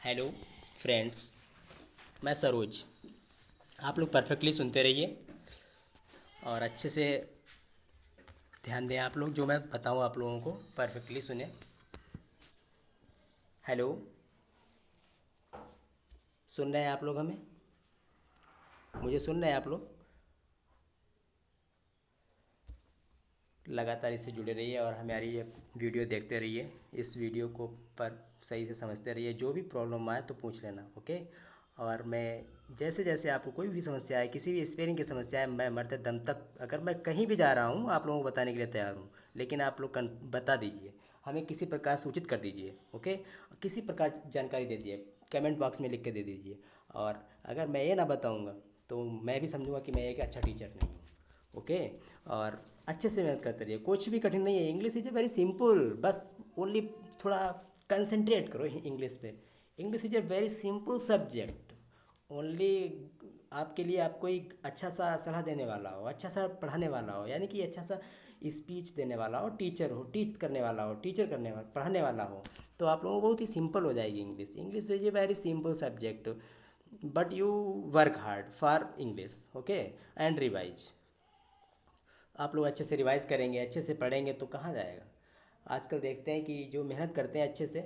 Hello friends, मैं सरोज। आप लोग परफेक्टली सुनते रहिए और अच्छे से ध्यान दें। आप लोग जो मैं बताऊं आप लोगों को परफेक्टली सुने। हेलो, सुन रहे हैं आप लोग? हमें मुझे सुन रहे हैं आप लोग? लगातार इससे जुड़े रहिए और हमारी ये वीडियो देखते रहिए। इस वीडियो को पर सही से समझते रहिए। जो भी प्रॉब्लम आए तो पूछ लेना, ओके। और मैं जैसे जैसे आपको कोई भी समस्या है, किसी भी स्पेलिंग की समस्या है, मैं मरते दम तक अगर मैं कहीं भी जा रहा हूँ आप लोगों को बताने के लिए तैयार हूँ। लेकिन आप लोग बता दीजिए, हमें किसी प्रकार सूचित कर दीजिए, ओके। किसी प्रकार जानकारी दे दीजिए, कमेंट बॉक्स में लिख के दे दीजिए। और अगर मैं ये ना बताऊँगा तो मैं भी समझूंगा कि मैं एक अच्छा टीचर नहीं हूँ, ओके। और अच्छे से मेहनत करते रहिए, कुछ भी कठिन नहीं है। English is a very simple, बस ओनली थोड़ा कंसंट्रेट करो इंग्लिश पे। English is a very simple subject. Only आपके लिए आपको एक अच्छा सा सलाह देने वाला हो, अच्छा सा पढ़ाने वाला हो, यानी कि अच्छा सा स्पीच देने वाला हो, टीचर हो, टीच करने वाला हो, टीचर करने वाला, पढ़ाने वाला हो, तो आप लोगों को बहुत ही सिंपल हो जाएगी English. English is a very simple subject, but you work hard for English, okay. And revise. आप लोग अच्छे से रिवाइज करेंगे, अच्छे से पढ़ेंगे तो कहाँ जाएगा। आजकल देखते हैं कि जो मेहनत करते हैं अच्छे से,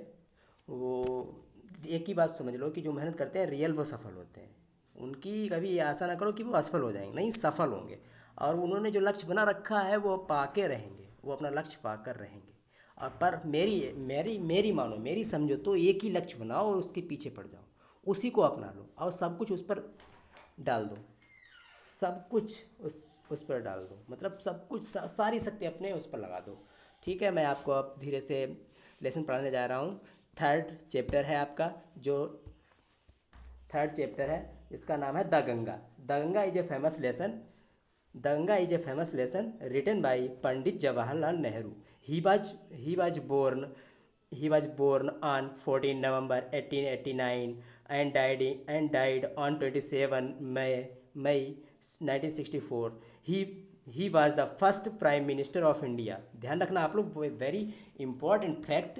वो एक ही बात समझ लो कि जो मेहनत करते हैं रियल वो सफल होते हैं। उनकी कभी ये आशा ना करो कि वो असफल हो जाएंगे, नहीं, सफल होंगे। और उन्होंने जो लक्ष्य बना रखा है वो पाके रहेंगे, वो अपना लक्ष्य पाकर रहेंगे। और पर मेरी मेरी मेरी मानो, मेरी समझो तो एक ही लक्ष्य बनाओ और उसके पीछे पड़ जाओ, उसी को अपना लो और सब कुछ उस पर डाल दो। सब कुछ उस पर डाल दो, मतलब सब कुछ सारी शक्ति अपने उस पर लगा दो। ठीक है, मैं आपको अब धीरे से लेसन पढ़ाने जा रहा हूँ। थर्ड चैप्टर है आपका, जो थर्ड चैप्टर है, इसका नाम है the Ganga. The Ganga is a famous lesson. The Ganga is a famous lesson written by Pandit Jawaharlal Nehru. He was born he was born on 14 November 1889 and died on 27 May 1964. He was the first prime minister of India. ध्यान रखना आप लोग, very important fact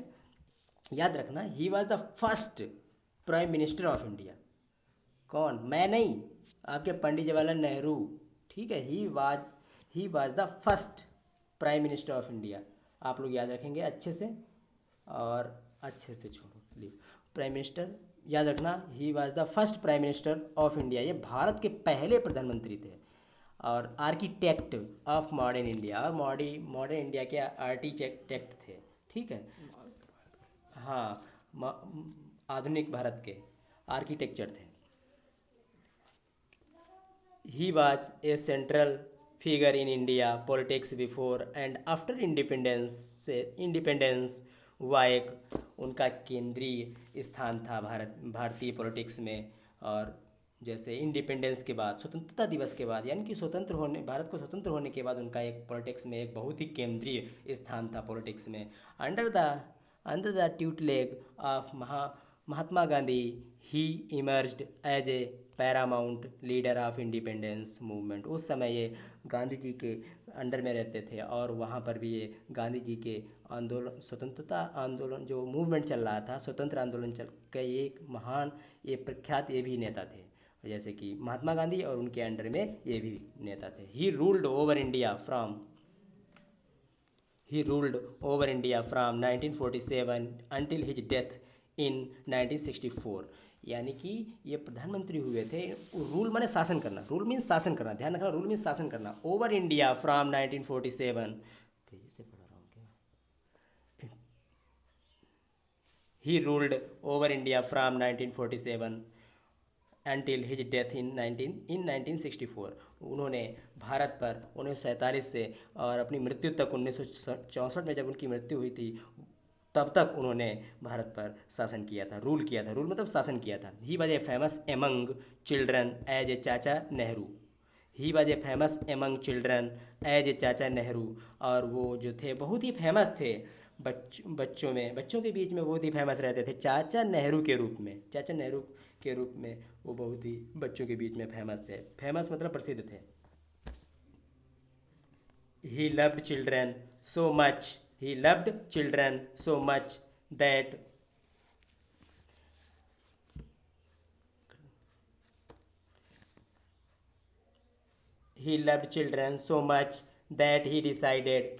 याद रखना। He was the first prime minister of India. कौन? मैं नहीं, आपके पंडित जवाहरलाल नेहरू। ठीक है, he was the first prime minister of India. आप लोग याद रखेंगे अच्छे से। और अच्छे से छोड़ो, लीव। प्राइम मिनिस्टर याद रखना, he was the first prime minister of India. ये भारत के पहले प्रधानमंत्री थे और आर्किटेक्ट ऑफ मॉडर्न इंडिया। और मॉडर्न इंडिया के आर्किटेक्ट थे, ठीक है। हाँ, आधुनिक भारत के आर्किटेक्चर थे। He was a central figure in India politics before and after independence हुआ एक उनका केंद्रीय स्थान था भारतीय पॉलिटिक्स में। और जैसे इंडिपेंडेंस के बाद, स्वतंत्रता दिवस के बाद, यानी कि स्वतंत्र होने, भारत को स्वतंत्र होने के बाद उनका एक पॉलिटिक्स में एक बहुत ही केंद्रीय स्थान था पॉलिटिक्स में। Under the under the tutelage of Mahatma Gandhi he emerged as a paramount leader of independence movement. उस समय ये गांधी जी के अंडर में रहते थे और वहाँ पर भी ये गांधी जी के आंदोलन, स्वतंत्रता आंदोलन जो मूवमेंट चल रहा था, स्वतंत्र आंदोलन चल के एक महान, ये प्रख्यात ये भी नेता थे, जैसे कि महात्मा गांधी, और उनके अंडर में ये भी नेता थे। He ruled over India from 1947 until his death in 1964। यानी कि ये प्रधानमंत्री हुए थे। रूल माने शासन करना, रूल मीन्स शासन करना, ध्यान रखना, रूल मीन्स शासन करना। ओवर इंडिया फ्रॉम 1947, तेजी से पढ़ रहा हूँ क्या। He ruled over India from 1947 until his death in 1964। उन्होंने भारत पर 1947 से और अपनी मृत्यु तक 1964 में जब उनकी मृत्यु हुई थी, तब तक उन्होंने भारत पर शासन किया था, रूल किया था। रूल मतलब शासन किया था। He was a famous among children as a Chacha Nehru. He was a famous among children as a Chacha Nehru. और वो जो थे बहुत ही फेमस थे बच्चों के बीच में बहुत ही फेमस रहते थे चाचा नेहरू के रूप में। चाचा नेहरू के रूप में वो बहुत ही बच्चों के बीच में फेमस थे। फेमस मतलब प्रसिद्ध थे। He loved children so much he loved children so much that he loved children so much that he decided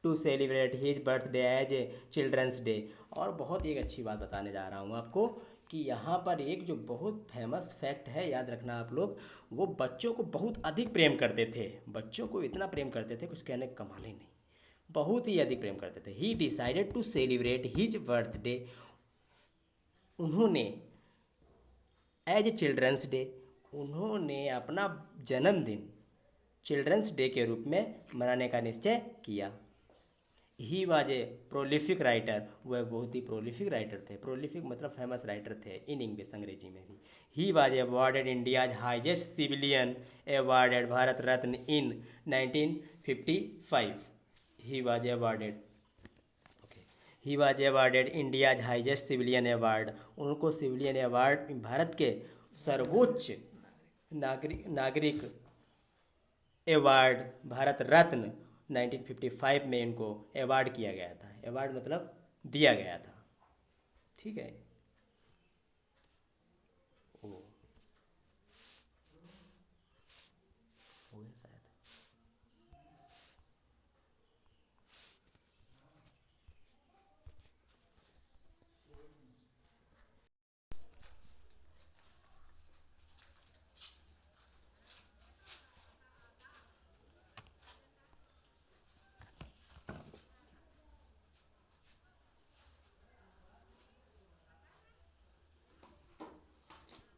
to celebrate his birthday as a children's day. और बहुत एक अच्छी बात बताने जा रहा हूँ आपको कि यहाँ पर एक जो बहुत फेमस फैक्ट है, याद रखना आप लोग, वो बच्चों को बहुत अधिक प्रेम करते थे। बच्चों को इतना प्रेम करते थे कुछ कहने का कमाल ही नहीं, बहुत ही अधिक प्रेम करते थे। He decided to celebrate his birthday, उन्होंने एज ए चिल्ड्रंस डे, उन्होंने अपना जन्मदिन चिल्ड्रंस डे के रूप में मनाने का निश्चय किया। He was a prolific writer, वह बहुत ही प्रोलिफिक राइटर थे। प्रोलिफिक मतलब फेमस राइटर थे इन इंग्लिश, अंग्रेजी में भी। He was awarded India's highest civilian awarded Bharat Ratna in 1955। He was awarded he was awarded India's highest civilian award, उनको सिविलियन अवार्ड, भारत के सर्वोच्च नागरिक अवार्ड भारत रत्न 1955 में इनको अवार्ड किया गया था। अवार्ड मतलब दिया गया था, ठीक है। ओ हो गया शायद।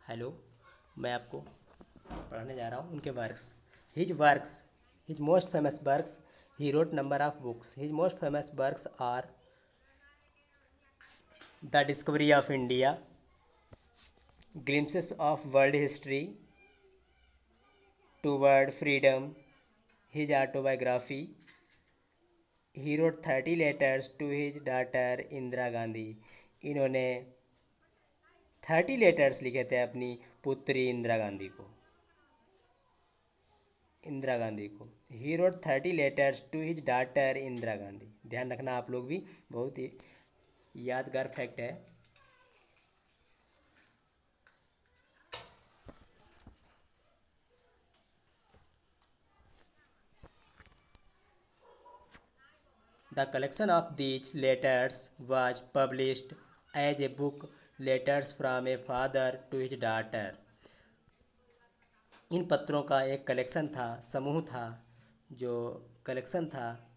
हेलो, मैं आपको पढ़ाने जा रहा हूँ उनके works. His most famous works, he wrote number of books. His most famous works are the discovery of India, glimpses of world history, toward freedom, his autobiography. He wrote 30 letters to his daughter Indira Gandhi, इन्होंने 30 letters लिखे थे अपनी पुत्री इंदिरा गांधी को। He wrote 30 letters to his daughter Indira Gandhi. ध्यान रखना आप लोग भी, बहुत ही यादगार फैक्ट है। The collection of these letters was published as a book, Letters from a Father to His Daughter। इन पत्रों का एक कलेक्शन था, समूह था, जो कलेक्शन था,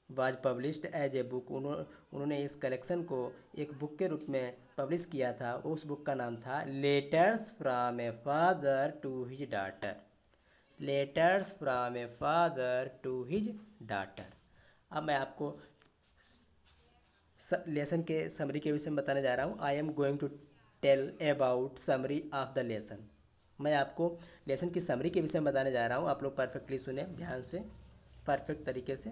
was published as a book, उन्होंने इस कलेक्शन को एक बुक के रूप में पब्लिश किया था। उस बुक का नाम था letters from a father to his daughter. Letters from a father to his daughter. अब मैं आपको लेसन के समरी के विषय में बताने जा रहा हूँ। I am going to tell about summary of the lesson. मैं आपको लेसन की समरी के विषय में बताने जा रहा हूँ। आप लोग परफेक्टली सुने, ध्यान से, परफेक्ट तरीके से।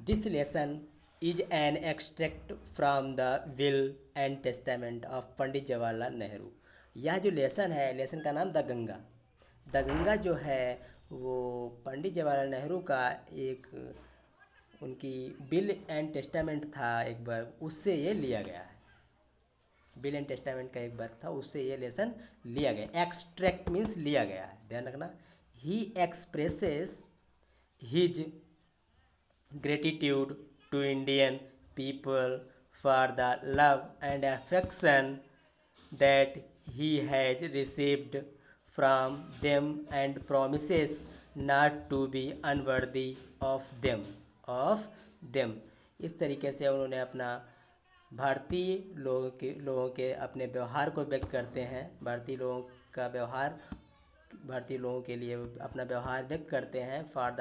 This lesson is an extract from the will and testament of Pandit Jawaharlal Nehru. यह जो लेसन है, लेसन का नाम द गंगा। द गंगा जो है वो पंडित जवाहरलाल नेहरू का एक, उनकी बिल एंड टेस्टामेंट था एक बार, उससे ये लिया गया है। बिल एंड टेस्टामेंट का एक वर्क था, उससे ये लेसन लिया गया। एक्सट्रैक्ट मीन्स लिया गया है, ध्यान रखना। He expresses his gratitude to Indian people for the love and affection that he has received from them and promises not to be unworthy of them। इस तरीके से उन्होंने अपना भारतीय लोगों के अपने व्यवहार को व्यक्त करते हैं। भारतीय लोगों के लिए अपना व्यवहार व्यक्त करते हैं। For the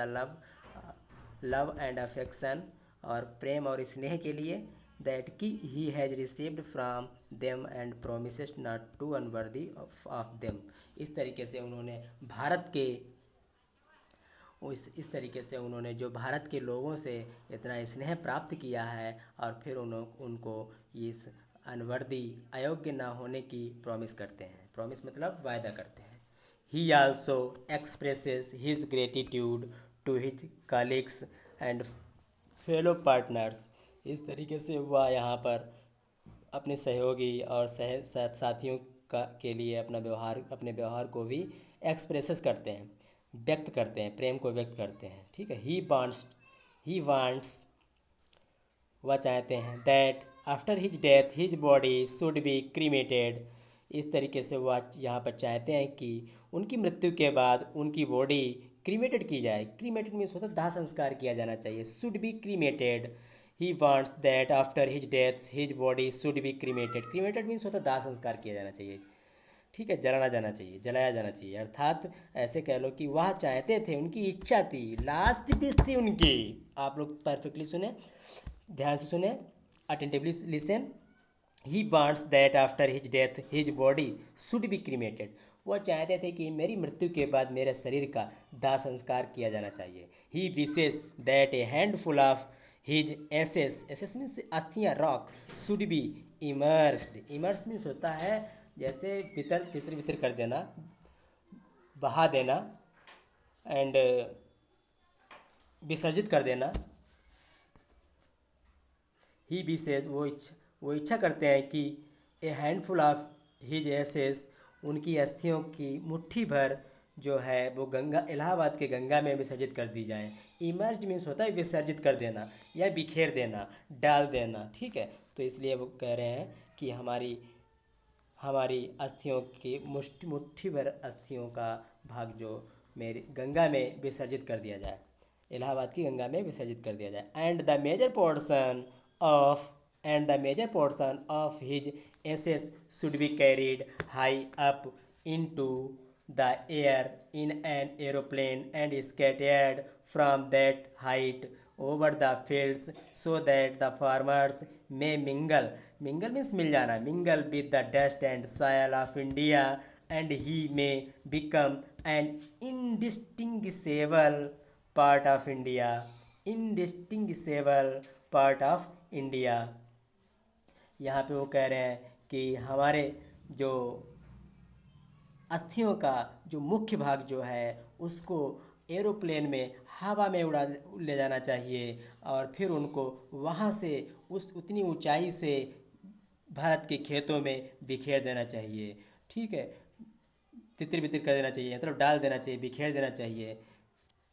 love and affection, और प्रेम और स्नेह के लिए। दैट कि he has received from them and promises not to unworthy of them. इस तरीके से उन्होंने इस तरीके से उन्होंने जो भारत के लोगों से इतना स्नेह प्राप्त किया है, और फिर उनको इस अनवर्दी, अयोग्य ना होने की प्रॉमिस करते हैं। प्रॉमिस मतलब वायदा करते हैं। He also expresses his gratitude to his colleagues and fellow partners. इस तरीके से वह यहाँ पर अपने सहयोगी और साथियों का के लिए अपने व्यवहार को भी एक्सप्रेसेस करते हैं, व्यक्त करते हैं, प्रेम को व्यक्त करते हैं। ठीक है, ही वांट्स वह चाहते हैं that after his death his body should be cremated. इस तरीके से वह यहाँ पर चाहते हैं कि उनकी मृत्यु के बाद उनकी बॉडी क्रीमेटेड की जाए। क्रीमेटेड मीन्स होता है दाह संस्कार किया जाना चाहिए, should be cremated. He wants that after his death his body should be cremated. Cremated means होता है दाह संस्कार किया जाना चाहिए। ठीक है, जलाया जाना चाहिए। अर्थात ऐसे कह लो कि वह चाहते थे, उनकी इच्छा थी, लास्ट विश थी उनकी। आप लोग परफेक्टली सुने, ध्यान से सुने, attentively listen. He wants that after his death his body should be cremated. वह चाहते थे कि मेरी मृत्यु के बाद मेरे शरीर का दाह संस्कार किया जाना चाहिए। He wishes that a handful of his ashes means अस्थियाँ, rock, should be immersed. Immerse means होता है जैसे तितर बितर कर देना, बहा देना, एंड विसर्जित कर देना। ही विशेष वो इच्छा करते हैं कि ए हैंडफुल ऑफ हिज एसेस, उनकी अस्थियों की मुट्ठी भर जो है वो गंगा, इलाहाबाद के गंगा में विसर्जित कर दी जाए। इमर्ज मीन्स होता है विसर्जित कर देना या बिखेर देना, डाल देना। ठीक है, तो इसलिए वो कह रहे हैं कि हमारी अस्थियों की मुट्ठी भर अस्थियों का भाग जो मेरी गंगा में विसर्जित कर दिया जाए, इलाहाबाद की गंगा में विसर्जित कर दिया जाए। And the major portion of his ashes should be carried high up into the air in an aeroplane and scattered from that height over the fields so that the farmers may mingle means मिल जाना, mingle with the dust and soil of India, and he may become an indistinguishable part of India, indistinguishable part of India। यहाँ पे वो कह रहे हैं कि हमारे जो अस्थियों का जो मुख्य भाग जो है उसको एरोप्लेन में हवा में उड़ा ले जाना चाहिए और फिर उनको वहाँ से उतनी ऊंचाई से भारत के खेतों में बिखेर देना चाहिए। ठीक है, तितर बितर कर देना चाहिए, मतलब डाल देना चाहिए, बिखेर देना चाहिए।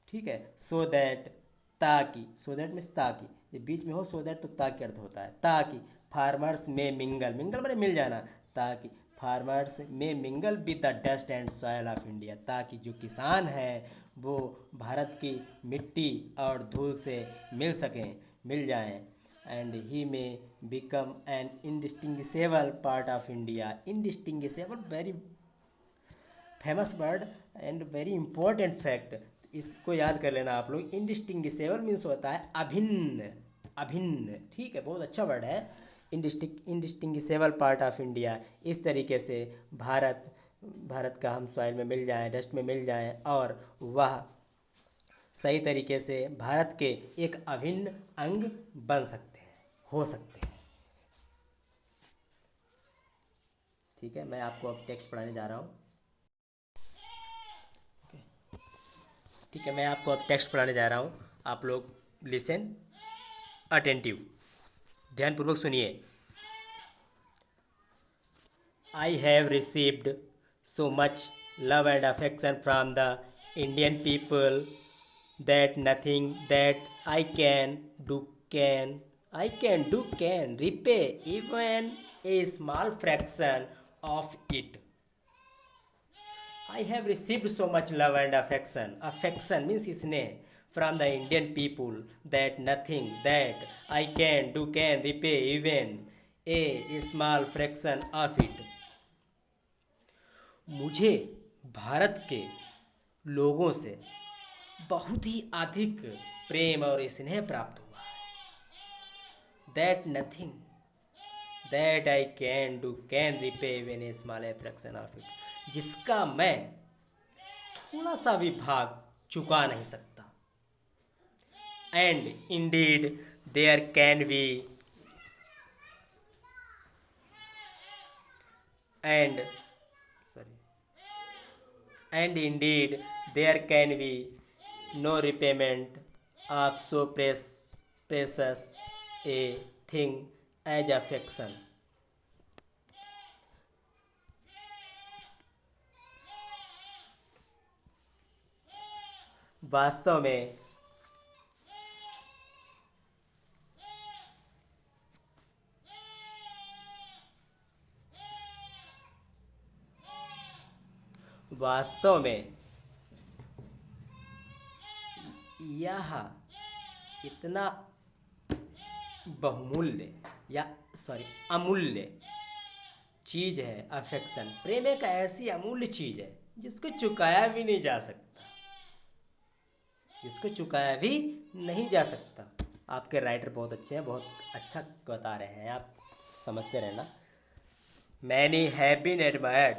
ठीक है, सो दैट मीन्स ताकि, जब बीच में हो सो दैट तो ताकि अर्थ होता है, ताकि फार्मर्स में मिंगल माने मिल जाना, ताकि फार्मर्स में mingle with the dust and soil of India, ताकि जो किसान हैं वो भारत की मिट्टी और धूल से मिल जाएं। एंड ही में become an indistinguishable part of India. Indistinguishable very famous word and very important fact, इसको याद कर लेना आप लोग। इंडिस्टिंग्विशेबल मीन्स होता है अभिन्न। ठीक है, बहुत अच्छा वर्ड है, इंडिस्टिंग्विशेबल पार्ट ऑफ इंडिया। इस तरीके से भारत का हम सॉइल में मिल जाएं, डस्ट में मिल जाएं और वह सही तरीके से भारत के एक अभिन्न अंग बन सकते हैं, हो सकते हैं। ठीक है, मैं आपको अब टेक्स्ट पढ़ाने जा रहा हूँ। ठीक है, मैं आपको अब टेक्स्ट पढ़ाने जा रहा हूँ, आप लोग लिसन अटेंटिव, ध्यानपूर्वक सुनिए। I have received so much love and affection from the Indian people that nothing that I can do can repay even a small fraction of it. I have received so much love and affection means स्नेह, from the Indian people that nothing that I can do can repay even a small fraction of it. मुझे भारत के लोगों से बहुत ही अधिक प्रेम और स्नेह प्राप्त हुआ है। That nothing that I can do can repay even a small fraction of it, जिसका मैं थोड़ा सा भी भाग चुका नहीं सकता। And indeed there can be and indeed there can be no repayment of so precious a thing as affection. वास्तव में वास्तव में यह इतना बहुमूल्य या अमूल्य चीज़ है। अफेक्शन, प्रेम एक ऐसी अमूल्य चीज़ है जिसको चुकाया भी नहीं जा सकता, जिसको चुकाया भी नहीं जा सकता। आपके राइटर बहुत अच्छे हैं, बहुत अच्छा बता रहे हैं, आप समझते रहना। मैनी हैव बीन एडमायर्ड,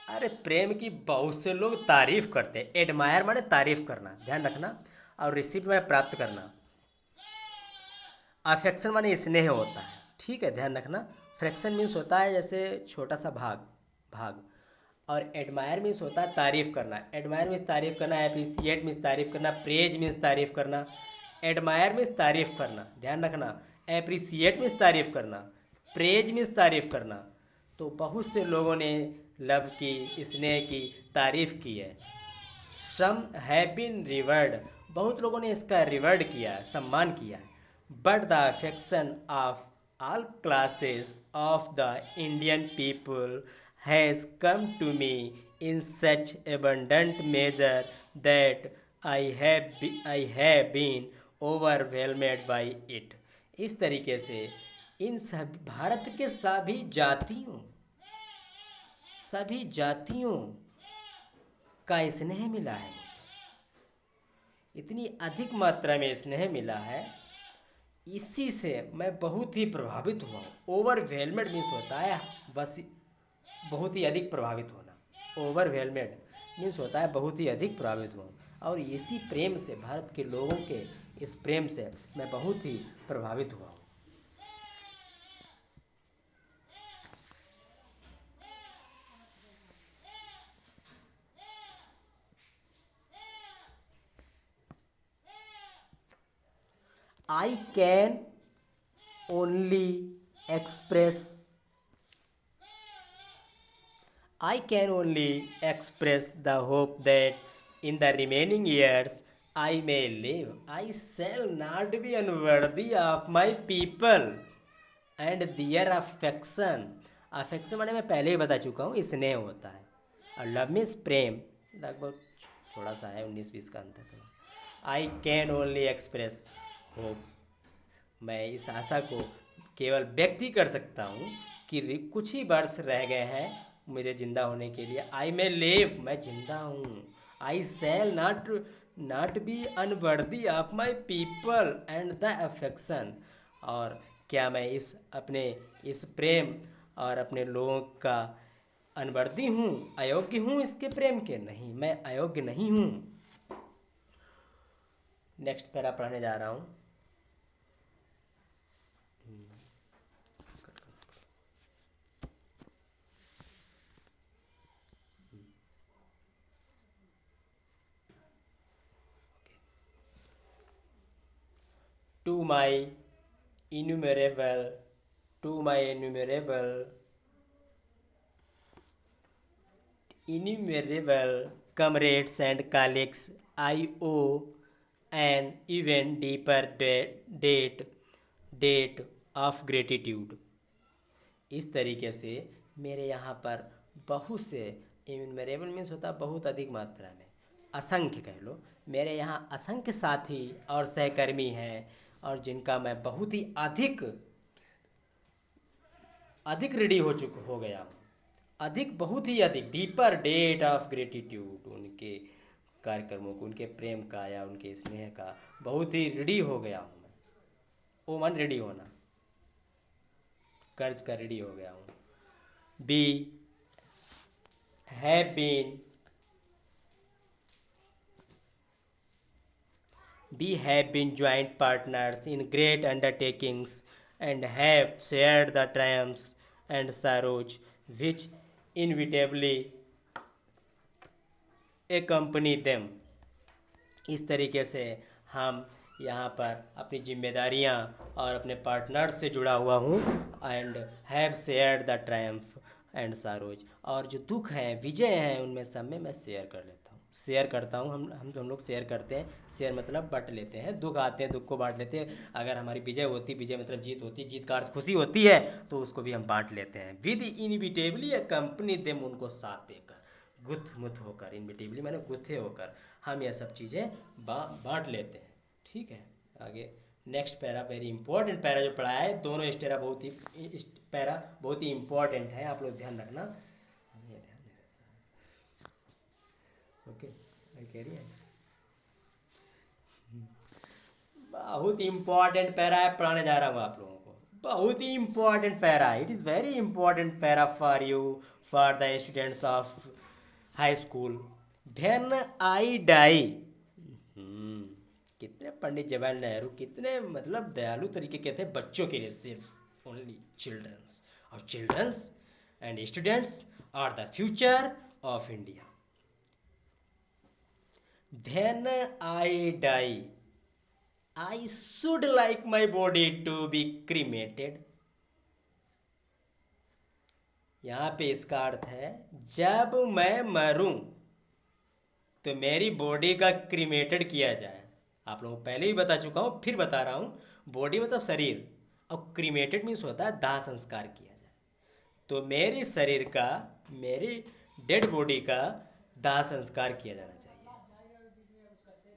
अरे प्रेम की बहुत से लोग तारीफ करते हैं। एडमायर माने तारीफ करना, ध्यान रखना। और रिसीप्ट माने प्राप्त करना। अफेक्शन माने स्नेह होता है, ठीक है, ध्यान रखना। फ्रैक्शन मीन्स होता है जैसे छोटा सा भाग। और एडमायर मीन्स होता है तारीफ करना। एडमायर मीन्स तारीफ करना, एप्रिसिएट मीन्स तारीफ करना, प्रेज मीन्स तारीफ करना। एडमायर मीन्स तारीफ करना, ध्यान रखना। एप्रिसिएट मीन्स तारीफ करना, प्रेज मीन्स तारीफ करना। तो बहुत से लोगों ने लव की, स्नेह की तारीफ की है। सम हैव बीन रिवर्ड, बहुत लोगों ने इसका रिवर्ड किया है, सम्मान किया है। But the affection of all classes of the Indian people has come to me in such abundant measure that I have been overwhelmed by it। इस तरीके से इन सब भारत के सभी जातियों का स्नेह मिला है मुझे, इतनी अधिक मात्रा में स्नेह मिला है, इसी से मैं बहुत ही प्रभावित हुआ हूँ। ओवरवेलमेड मीन्स होता है बस बहुत ही अधिक प्रभावित होना। ओवरवेलमेड मीन्स होता है बहुत ही अधिक प्रभावित हुआ हूँ, और इसी प्रेम से, भारत के लोगों के इस प्रेम से मैं बहुत ही प्रभावित हुआ हूँ। I can only express the hope that in the remaining years I may live. I shall not be unworthy of my people and their affection। Affection माने मैं पहले ही बता चुका हूँ, स्नेह होता है। और लव मीन्स प्रेम, लगभग थोड़ा सा है, 19-20 का अंतर। I can only express hope, मैं इस आशा को केवल व्यक्त ही कर सकता हूँ कि कुछ ही वर्ष रह गए हैं मुझे जिंदा होने के लिए। आई मे लिव, मैं जिंदा हूँ। I shall not be unworthy of my people and the affection, और क्या मैं इस प्रेम और अपने लोगों का अनवर्दी हूँ, अयोग्य हूँ इसके प्रेम के? नहीं, मैं अयोग्य नहीं हूँ। नेक्स्ट पैरा पढ़ने जा रहा हूँ। To my innumerable comrades and colleagues, I owe an even deeper debt of gratitude। इस तरीके से मेरे यहाँ पर बहुत से, इन्यूमरेबल मीन्स होता है बहुत अधिक मात्रा में, असंख्य कह लो, मेरे यहाँ असंख्य साथी और सहकर्मी हैं, और जिनका मैं बहुत ही अधिक ऋणी हो गया हूँ। बहुत ही अधिक, डीपर डेट ऑफ ग्रेटिट्यूड, उनके कार्यक्रमों को, उनके प्रेम का या उनके स्नेह का बहुत ही ऋणी हो गया हूँ मैं। ओ मन ऋणी होना, कर्ज का ऋणी हो गया हूँ। We have been joint partners in great undertakings and have shared the triumphs and sorrows which inevitably accompany them। इस तरीके से हम यहाँ पर अपनी जिम्मेदारियाँ और अपने पार्टनर से जुड़ा हुआ हूँ। And have shared the Triumph and sorrows, और जो दुख हैं, विजय हैं, उनमें सब में मैं शेयर कर लेता हूँ, शेयर करता हूँ, हम लोग शेयर करते हैं। शेयर मतलब बांट लेते हैं, दुख आते हैं दुख को बांट लेते हैं। अगर हमारी विजय होती, विजय मतलब जीत होती, जीत का अर्थ खुशी होती है, तो उसको भी हम बांट लेते हैं। विद इनविटेबली कंपनी देम, उनको साथ देकर, गुथ मुथ होकर, इनविटेबली मैंने गुथे होकर हम यह सब चीज़ें बांट लेते हैं। ठीक है, आगे next para, very important para जो पढ़ा है, दोनों स्टेरा बहुत ही पैरा बहुत ही इंपॉर्टेंट है, आप लोग ध्यान रखना। ये ध्यान नहीं रखना। ओके, कह रही है बहुत इंपॉर्टेंट पैरा है, पढ़ाने जा रहा हूँ आप लोगों को। बहुत ही important para, it is very important para for you, for the students of high school. When I die, कितने पंडित जवाहरलाल नेहरू कितने मतलब दयालु तरीके कहते हैं बच्चों के लिए, सिर्फ ओनली चिल्ड्रंस, और children's and students are the future of India. When I die I should like my body to be cremated. यहां पे इसका अर्थ है जब मैं मरूं तो मेरी बॉडी का क्रीमेटेड किया जाए। आप लोगों को पहले भी बता चुका हूं, फिर बता रहा हूं, बॉडी मतलब शरीर, और क्रीमेटेड मीन्स होता है दाह संस्कार किया जाए। तो मेरी शरीर का, मेरी डेड बॉडी का दाह संस्कार किया जाना चाहिए,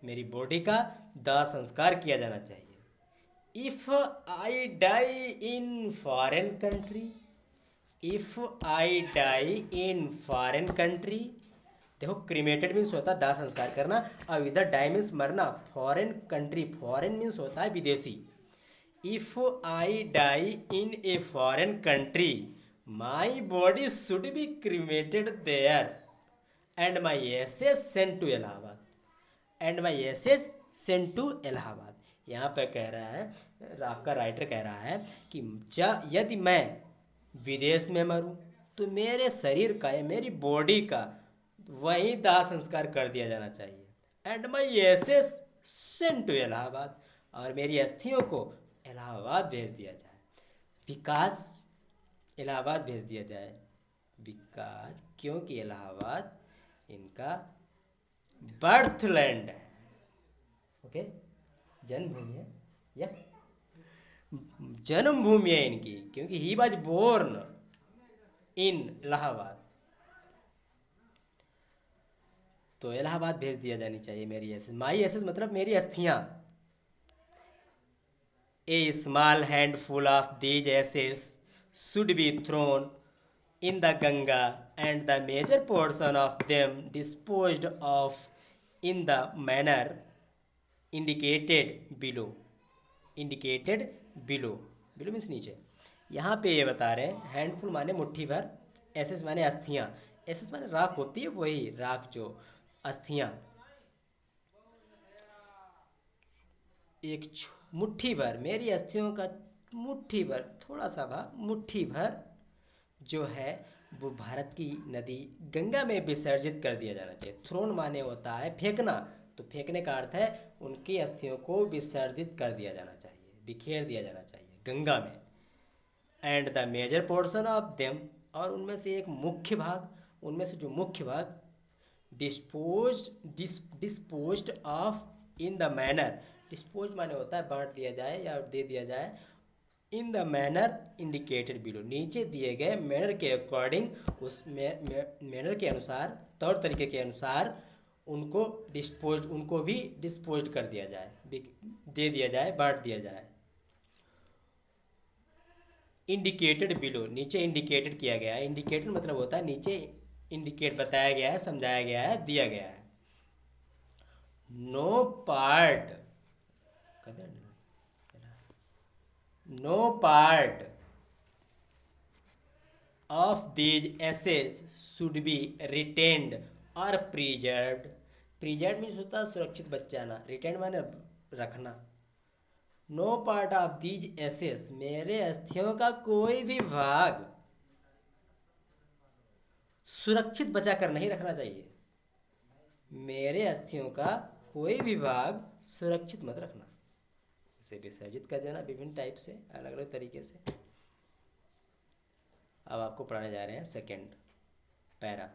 मेरी बॉडी का दाह संस्कार किया जाना चाहिए। If I die in foreign country, if I die in foreign country, देखो क्रीमेटेड मीन्स होता है दाह संस्कार करना, और इधर डाई मीन्स मरना। फॉरेन कंट्री, फॉरेन मीन्स होता है विदेशी। If I die in a foreign country my body should be cremated there and my ashes sent to Allahabad, and my ashes sent to Allahabad. यहाँ पे कह रहा है, आपका राइटर कह रहा है कि यदि मैं विदेश में मरूं तो मेरे शरीर का या मेरी बॉडी का वहीं दाह संस्कार कर दिया जाना चाहिए, and my ashes sent to Allahabad, और मेरी अस्थियों को इलाहाबाद भेज दिया जाए। विकास, इलाहाबाद भेज दिया जाए, विकास, क्योंकि इलाहाबाद इनका बर्थ लैंड है। ओके, जन्मभूमि है या जन्मभूमि है इनकी, क्योंकि he was born in Allahabad. तो इलाहाबाद भेज दिया जानी चाहिए मेरी एसेस। माई एसेस मतलब मेरी अस्थियां। A small handful of these ashes should be thrown in the Ganga and the major portion of them disposed of in the manner indicated below, indicated below, below means नीचे। यहाँ पे ये बता रहे हैं हैंडफुल माने मुट्ठी भर, एसेस माने अस्थियाँ, एसेस माने राख होती है, वही राख जो अस्थियाँ, एक मुट्ठी भर, मेरी अस्थियों का मुट्ठी भर, थोड़ा सा भाग, मुट्ठी भर जो है वो भारत की नदी गंगा में विसर्जित कर दिया जाना चाहिए। थ्रोन माने होता है फेंकना, तो फेंकने का अर्थ है उनकी अस्थियों को विसर्जित कर दिया जाना चाहिए, बिखेर दिया जाना चाहिए गंगा में। And the major portion of them, और उनमें से एक मुख्य भाग, उनमें से जो मुख्य भाग, disposed of in the manner, dispose माने होता है बांट दिया जाए या दे दिया जाए, इन द मैनर इंडिकेटेड बिलो, नीचे दिए गए मैनर के अकॉर्डिंग, उस मैनर के अनुसार, तौर तरीके के अनुसार उनको डिस्पोज, उनको भी डिस्पोज कर दिया जाए, दे दिया जाए, बांट दिया जाए। इंडिकेटेड बिलो, नीचे इंडिकेटेड किया गया है, इंडिकेटेड मतलब होता है नीचे इंडिकेट बताया गया है, समझाया गया है, दिया गया है। No part, no part of these ashes should be retained or preserved, preserve means होता है सुरक्षित बचाना, रिटेन्ड माने रखना। No part of these ashes, मेरे अस्थियों का कोई भी भाग सुरक्षित बचा कर नहीं रखना चाहिए, मेरे अस्थियों का कोई भी भाग सुरक्षित मत रखना, इसे विसर्जित कर देना विभिन्न टाइप से, अलग अलग तरीके से। अब आपको पढ़ाने जा रहे हैं सेकंड पैरा,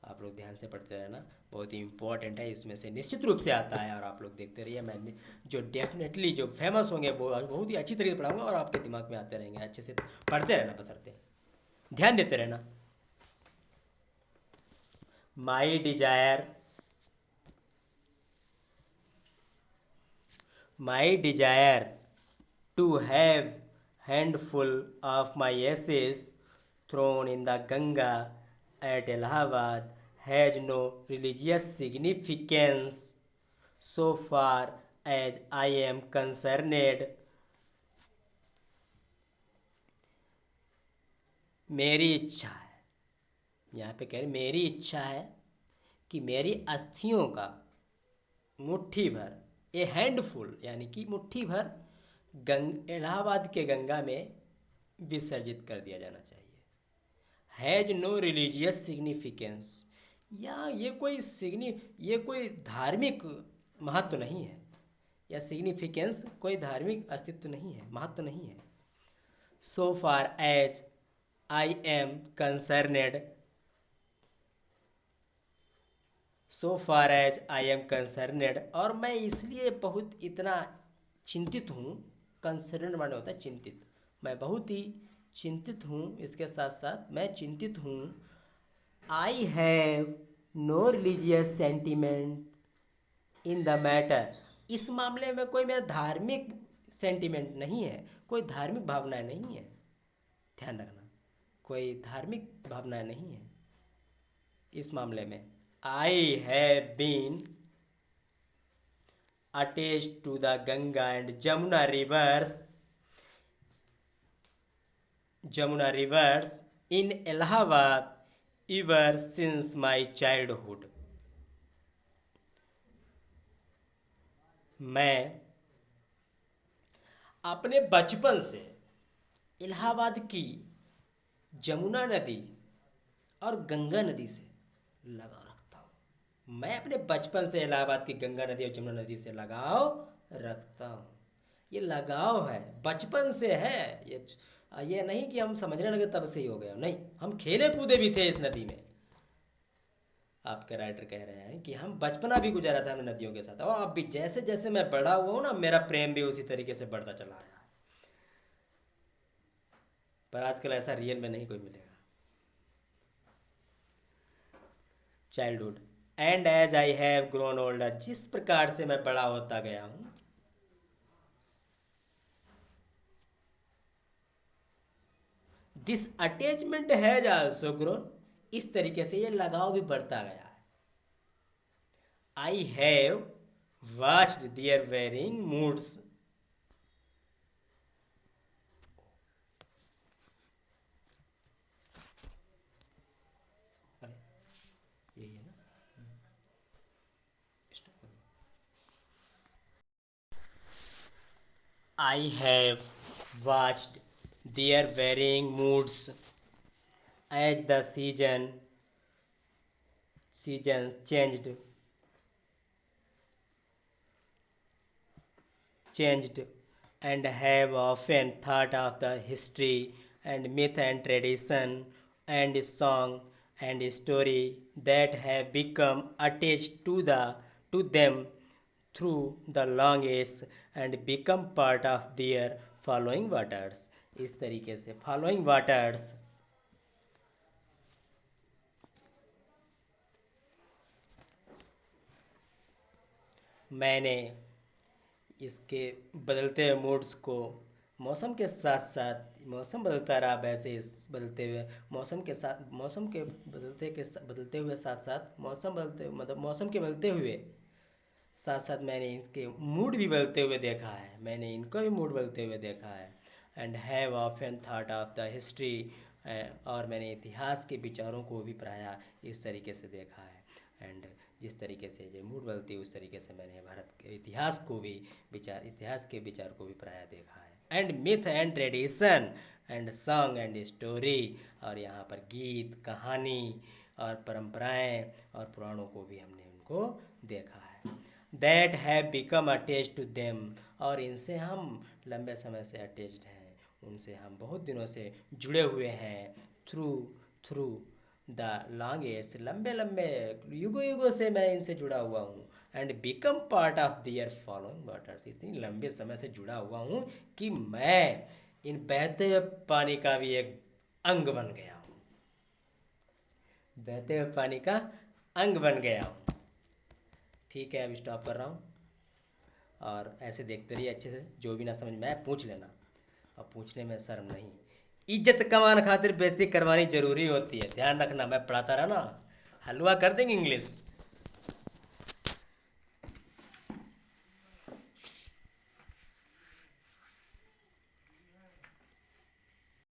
आप लोग ध्यान से पढ़ते रहना, बहुत ही इम्पोर्टेंट है, इसमें से निश्चित रूप से आता है। और आप लोग देखते रहिए, मैं जो डेफिनेटली जो फेमस होंगे वो बहुत ही अच्छी तरीके से पढ़ाऊँगा और आपके दिमाग में आते रहेंगे। अच्छे से पढ़ते रहना, बसरते ध्यान देते रहना। My desire, my desire to have handful of my ashes thrown in the Ganga at Allahabad has no religious significance so far as I am concerned. मेरी इच्छा है, यहाँ पे कह रहे मेरी इच्छा है कि मेरी अस्थियों का मुट्ठी भर, ए हैंडफुल यानी कि मुट्ठी भर इलाहाबाद के गंगा में विसर्जित कर दिया जाना चाहिए। हैज नो रिलीजियस सिग्निफिकेंस, या ये कोई धार्मिक महत्व नहीं है, या सिग्निफिकेंस कोई धार्मिक अस्तित्व नहीं है, महत्व नहीं है। So far as I am concerned, so far as I am concerned, और मैं इसलिए बहुत इतना चिंतित हूँ। कंसर्नेड माने होता है चिंतित, मैं बहुत ही चिंतित हूँ, इसके साथ साथ मैं चिंतित हूँ। I have no religious sentiment in the matter, इस मामले में कोई मेरा धार्मिक सेंटिमेंट नहीं है, कोई धार्मिक भावनाएं नहीं है। ध्यान रखना, कोई धार्मिक भावनाएं नहीं है इस मामले में। I have been attached to the Ganga and Jamuna rivers in Allahabad ever since my childhood. मैं अपने बचपन से इलाहाबाद की जमुना नदी और गंगा नदी से लगाव रखता हूँ। मैं अपने बचपन से इलाहाबाद की गंगा नदी और जमुना नदी से लगाव रखता हूँ। ये लगाव है, बचपन से है। ये नहीं कि हम समझने लगे तब से ही हो गया, नहीं, हम खेले कूदे भी थे इस नदी में। आपके राइटर कह रहे हैं कि हम बचपना भी गुजारा था हमने नदियों के साथ, और अब भी जैसे जैसे मैं बड़ा हुआ हूँ ना, मेरा प्रेम भी उसी तरीके से बढ़ता चला आया। पर आजकल ऐसा रियल में नहीं कोई मिलेगा। Childhood and as I have grown older, जिस प्रकार से मैं बड़ा होता गया हूँ, this attachment has also grown, इस तरीके से ये लगाव भी बढ़ता गया है। I have watched their varying moods, यही है ना। I have watched their varying moods as the seasons changed, and have often thought of the history and myth and tradition and song and story that have become attached to them through the long age and become part of their following waters. इस तरीके से following waters मैंने इसके बदलते हुए moods को मौसम के साथ साथ, मौसम बदलता रहा वैसे इस बदलते हुए मौसम के साथ, मौसम के बदलते हुए साथ साथ मौसम बदलते, मतलब मौसम के बदलते हुए साथ साथ मैंने इनके मूड भी बदलते हुए देखा है, मैंने इनको भी मूड बदलते हुए देखा है। And have often thought of the history, और मैंने इतिहास के विचारों को भी प्रायः इस तरीके से देखा है। एंड जिस तरीके से ये मूड बदलती है उस तरीके से मैंने भारत के इतिहास के विचार को भी प्रायः देखा है। And myth and tradition and song and story, और यहाँ पर गीत, कहानी और परंपराएं और पुराणों को भी हमने उनको देखा है। That have become attached to them, और इनसे हम लंबे समय से अटैच्ड हैं, उनसे हम बहुत दिनों से जुड़े हुए हैं। थ्रू द लॉन्गेस्ट, लंबे लंबे युगों युगों से मैं इनसे जुड़ा हुआ हूँ। And become part of their following waters, इतनी लंबे समय से जुड़ा हुआ हूँ कि मैं इन बहते हुए पानी का भी एक अंग बन गया हूँ। बहते हुए पानी का अंग बन गया हूँ। ठीक है, अब स्टॉप कर रहा हूँ। और ऐसे देखते रहिए अच्छे से, जो भी ना समझ में आए पूछ लेना, और पूछने में शर्म नहीं। इज्जत कमाने खातिर बेइज्जती करवानी जरूरी होती है, ध्यान रखना। मैं पढ़ाता रहा ना, हलवा कर देंगे इंग्लिश।